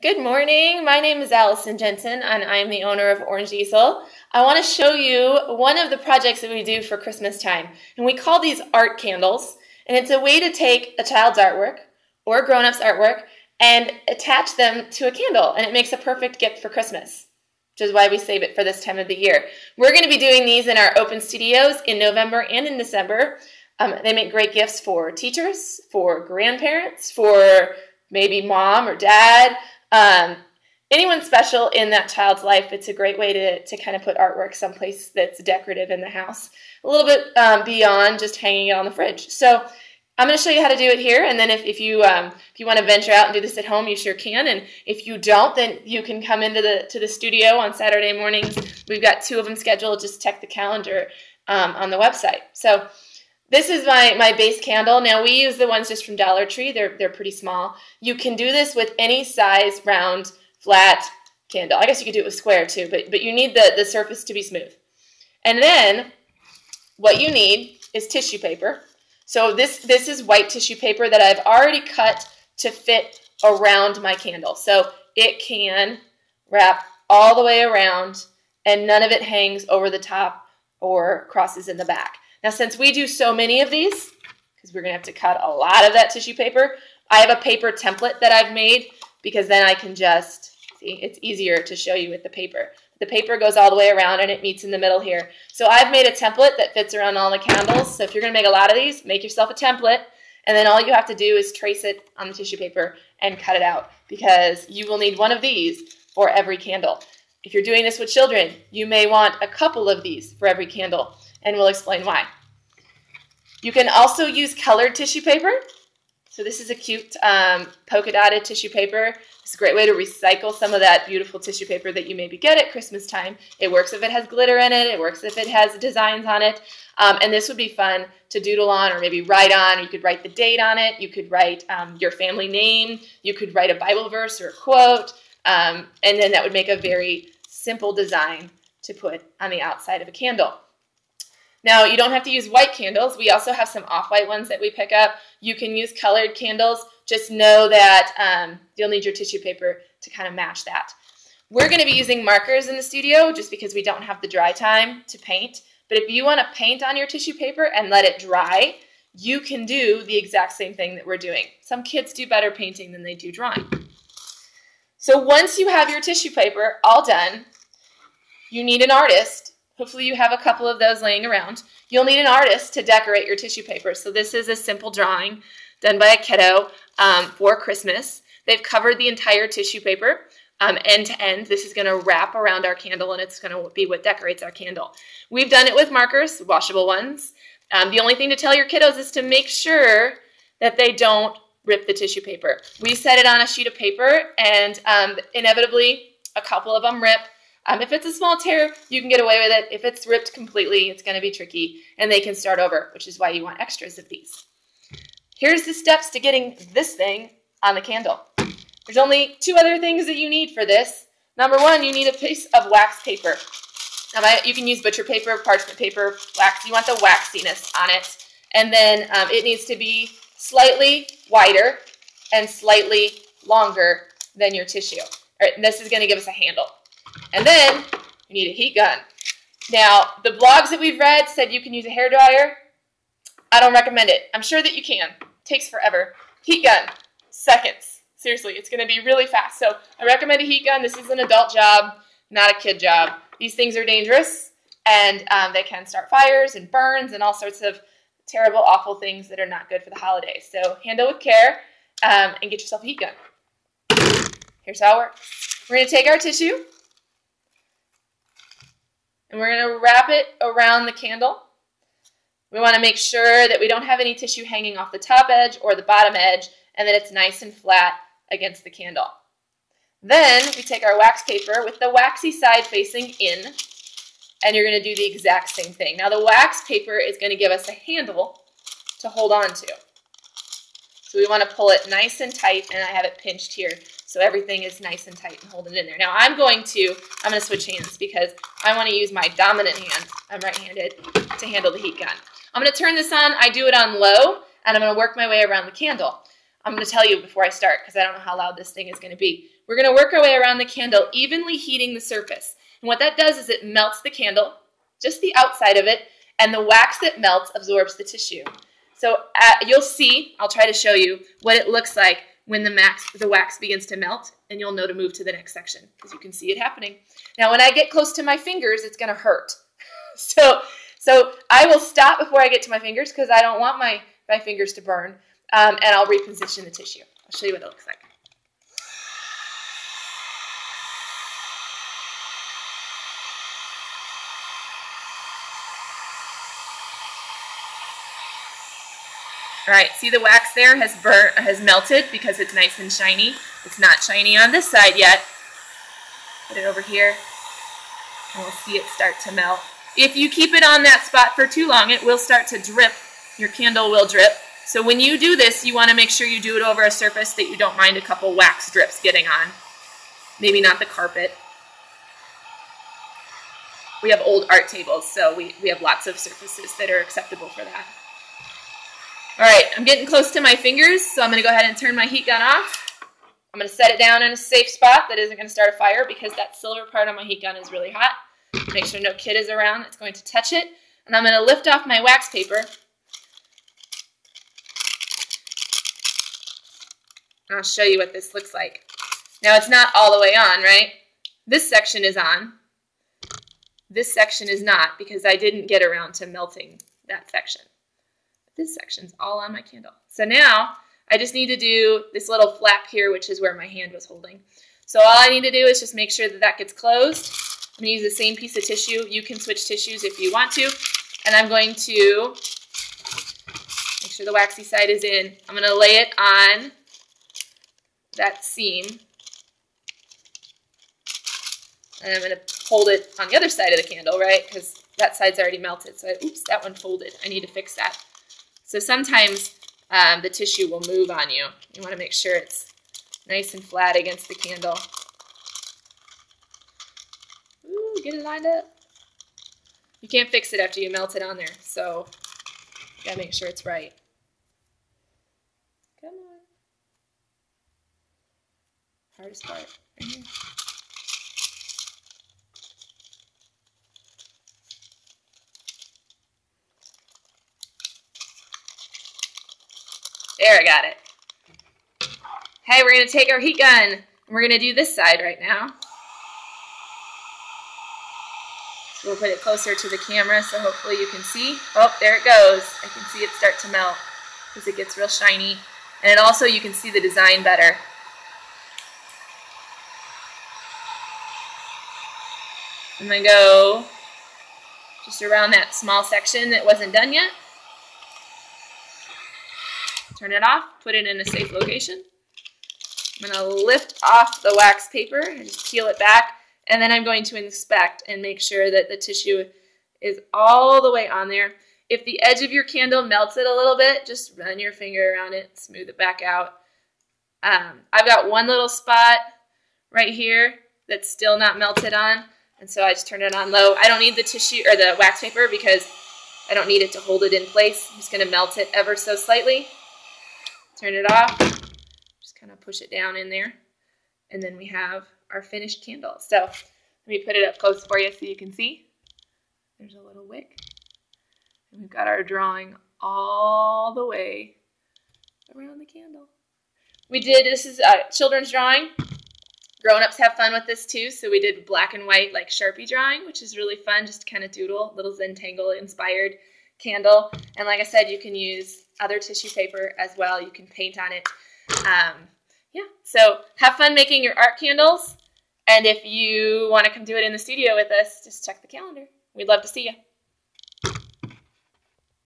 Good morning. My name is Allison Jensen, and I'm the owner of Orange Easel. I want to show you one of the projects that we do for Christmas time, and we call these art candles. And it's a way to take a child's artwork or a grown-up's artwork and attach them to a candle, and it makes a perfect gift for Christmas, which is why we save it for this time of the year. We're going to be doing these in our open studios in November and in December. They make great gifts for teachers, for grandparents, for maybe mom or dad. Anyone special in that child's life. It's a great way to kind of put artwork someplace that's decorative in the house, a little bit beyond just hanging it on the fridge. So I'm going to show you how to do it here, and then if you want to venture out and do this at home, you sure can. And if you don't, then you can come into the studio on Saturday mornings. We've got 2 of them scheduled. Just check the calendar on the website. So this is my base candle. Now we use the ones just from Dollar Tree. They're pretty small. You can do this with any size, round, flat candle. I guess you could do it with square too, but you need the surface to be smooth. And then what you need is tissue paper. So this is white tissue paper that I've already cut to fit around my candle. So it can wrap all the way around and none of it hangs over the top or crosses in the back. Now, since we do so many of these, because we're going to have to cut a lot of that tissue paper, I have a paper template that I've made because then I can just, see, it's easier to show you with the paper. The paper goes all the way around and it meets in the middle here. So I've made a template that fits around all the candles. So if you're going to make a lot of these, make yourself a template, and then all you have to do is trace it on the tissue paper and cut it out, because you will need one of these for every candle. If you're doing this with children, you may want a couple of these for every candle, and we'll explain why. You can also use colored tissue paper. So this is a cute polka dotted tissue paper. It's a great way to recycle some of that beautiful tissue paper that you maybe get at Christmas time. It works if it has glitter in it. It works if it has designs on it. And this would be fun to doodle on or maybe write on. You could write the date on it. You could write your family name. You could write a Bible verse or a quote. And then that would make a very simple design to put on the outside of a candle. Now, you don't have to use white candles. We also have some off-white ones that we pick up. You can use colored candles. Just know that you'll need your tissue paper to kind of match that. We're going to be using markers in the studio just because we don't have the dry time to paint. But if you want to paint on your tissue paper and let it dry, you can do the exact same thing that we're doing. Some kids do better painting than they do drawing. So once you have your tissue paper all done, you need an artist. Hopefully you have a couple of those laying around. You'll need an artist to decorate your tissue paper. So this is a simple drawing done by a kiddo for Christmas. They've covered the entire tissue paper end to end. This is going to wrap around our candle, and it's going to be what decorates our candle. We've done it with markers, washable ones. The only thing to tell your kiddos is to make sure that they don't rip the tissue paper. We set it on a sheet of paper, and inevitably a couple of them rip. If it's a small tear, you can get away with it. If it's ripped completely, it's going to be tricky, and they can start over, which is why you want extras of these. Here's the steps to getting this thing on the candle. There's only 2 other things that you need for this. Number 1, you need a piece of wax paper. Now, you can use butcher paper, parchment paper, wax. You want the waxiness on it. And then it needs to be slightly wider and slightly longer than your tissue. All right, and this is going to give us a handle. And then you need a heat gun. Now, the blogs that we've read said you can use a hairdryer. I don't recommend it. I'm sure that you can. It takes forever. Heat gun, seconds. Seriously, it's going to be really fast. So I recommend a heat gun. This is an adult job, not a kid job. These things are dangerous, and they can start fires and burns and all sorts of terrible, awful things that are not good for the holidays. So handle with care and get yourself a heat gun. Here's how it works. We're going to take our tissue, and we're going to wrap it around the candle. We want to make sure that we don't have any tissue hanging off the top edge or the bottom edge, and that it's nice and flat against the candle. Then we take our wax paper with the waxy side facing in, and you're going to do the exact same thing. Now, the wax paper is going to give us a handle to hold on to. So we want to pull it nice and tight, and I have it pinched here so everything is nice and tight and holding it in there. Now I'm going to switch hands because I want to use my dominant hand, I'm right-handed, to handle the heat gun. I'm going to turn this on. I do it on low, and I'm going to work my way around the candle. I'm going to tell you before I start because I don't know how loud this thing is going to be. We're going to work our way around the candle, evenly heating the surface. And what that does is it melts the candle, just the outside of it, and the wax that melts absorbs the tissue. So you'll see, I'll try to show you what it looks like when the wax begins to melt, and you'll know to move to the next section because you can see it happening. Now, when I get close to my fingers, it's going to hurt. So I will stop before I get to my fingers because I don't want my fingers to burn, and I'll reposition the tissue. I'll show you what it looks like. All right, see the wax there has melted because it's nice and shiny. It's not shiny on this side yet. Put it over here, and we'll see it start to melt. If you keep it on that spot for too long, it will start to drip. Your candle will drip. So when you do this, you want to make sure you do it over a surface that you don't mind a couple wax drips getting on. Maybe not the carpet. We have old art tables, so we have lots of surfaces that are acceptable for that. All right, I'm getting close to my fingers, so I'm going to go ahead and turn my heat gun off. I'm going to set it down in a safe spot that isn't going to start a fire because that silver part on my heat gun is really hot. Make sure no kid is around that's going to touch it. And I'm going to lift off my wax paper. And I'll show you what this looks like. Now, it's not all the way on, right? This section is on. This section is not because I didn't get around to melting that section. This section's all on my candle. So now I just need to do this little flap here, which is where my hand was holding. So all I need to do is just make sure that that gets closed. I'm going to use the same piece of tissue. You can switch tissues if you want to. And I'm going to make sure the waxy side is in. I'm going to lay it on that seam. And I'm going to hold it on the other side of the candle, right? Because that side's already melted. So, oops, that one folded. I need to fix that. So sometimes the tissue will move on you. You want to make sure it's nice and flat against the candle. Ooh, get it lined up. You can't fix it after you melt it on there, so you gotta make sure it's right. Come on. Hardest part, right here. There, I got it. Okay, we're going to take our heat gun, and we're going to do this side right now. So we'll put it closer to the camera so hopefully you can see. Oh, there it goes. I can see it start to melt because it gets real shiny. And it also, you can see the design better. I'm going to go just around that small section that wasn't done yet. Turn it off, put it in a safe location. I'm going to lift off the wax paper and just peel it back, and then I'm going to inspect and make sure that the tissue is all the way on there. If the edge of your candle melts it a little bit, just run your finger around it, smooth it back out. I've got one little spot right here that's still not melted on, and so I just turn it on low. I don't need the tissue or the wax paper because I don't need it to hold it in place. I'm just going to melt it ever so slightly. Turn it off, just kind of push it down in there, and then we have our finished candle. So let me put it up close for you so you can see. There's a little wick, and we've got our drawing all the way around the candle. This is a children's drawing. Grown-ups have fun with this too, so we did black and white like Sharpie drawing, which is really fun, just to kind of doodle, little Zentangle inspired candle. And like I said, you can use other tissue paper as well. You can paint on it. Yeah, so have fun making your art candles. And if you want to come do it in the studio with us, just check the calendar. We'd love to see you.